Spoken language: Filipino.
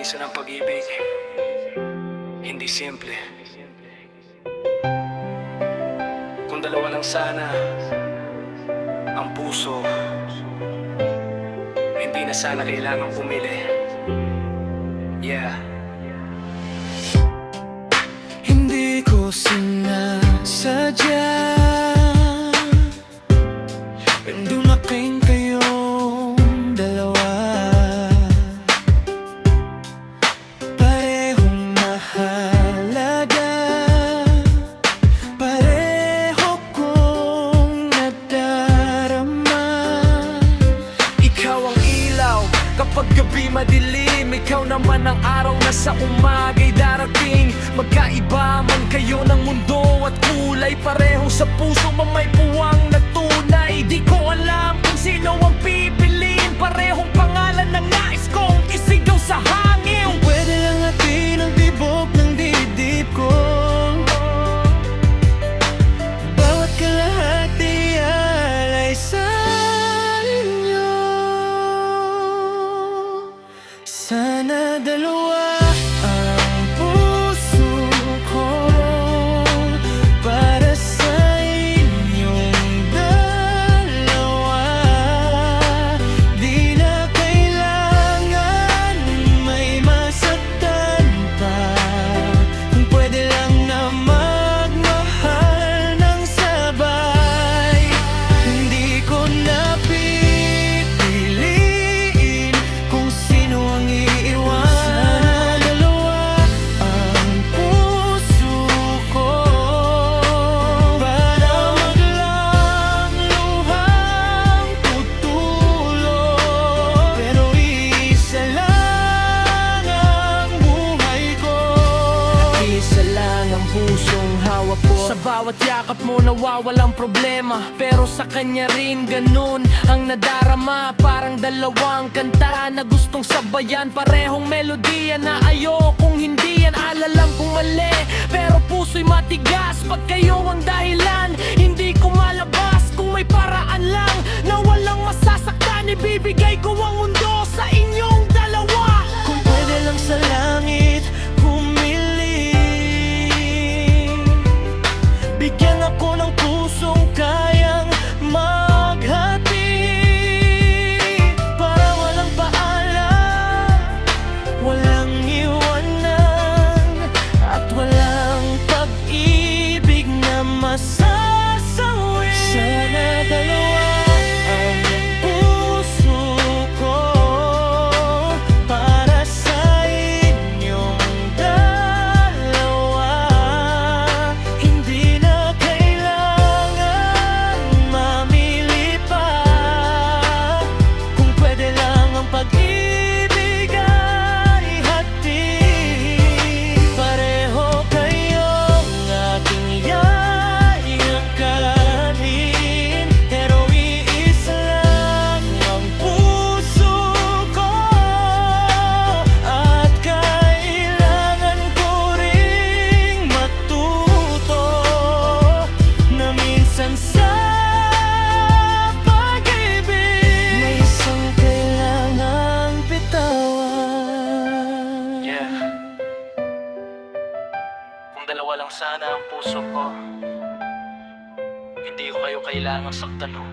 Minsan ang pag-ibig hindi simple. Kung dalawa lang sana ang puso, hindi na sana kailangang pumili. Yeah. Hindi ko sinasadya, dumating kayong dalawa. Parehong mahalaga, pareho kong nadarama. Ikaw ang ilaw kapag gabi madilim, ikaw naman ang araw na sa umaga'y darating. Magkaiba man kayo ng mundo at kulay, parehong sa puso mo may puwang na tunay. Di ko alam kung sino ang pipiliin, parehong pangalan ng nais kong isigaw sa hangin. Kung pwede lang atin ang tibok ng dibdib ko, bawat kalahati alay sa inyo. Sana dalawa ang puso ko para sa inyong dalawa. Di na kailangan may masaktan pa, kung pwede lang na magmahal ng sabay. Hindi ko napipiliin kung sino ang iiwan. Sana dalawa ang puso ko para maglang luhang tutulog. Pero isa lang ang buhay ko, isa lang ang pusong hawak ko. Sa bawat yakap mo nawawalang problema, pero sa kanya rin ganun ang nadarama. Parang dalawang kanta na gustong sabayan, parehong melodiya na ayokong hindi yan. Alalam kong mali, pero puso'y matigas pag kayo ang dahilan. Hindi ko malabas kung may paraan lang na walang masasaktan. Ibibigay ko ang mundo sa inyong dalawa. Kung pwede lang sa langit pumili, bigyan ako ng pusong kayang maghati. Para walang paalam, walang iwanan, at walang pag-ibig na masasawi. Sana dalawa ang puso ko para sa inyong dalawa. Hindi na kailangan mamili pa, kung pwede lang ang pag-ibig ay hati. Pareho kayong aking yayakanin, pero iisa lang ang puso ko. At kailangan ko ring matuto na minsan sa pag-ibig may isang kailangang bitawan. Yeah. Kung dalawa lang sana ang puso ko, hindi ko kayo kailangang saktan, no?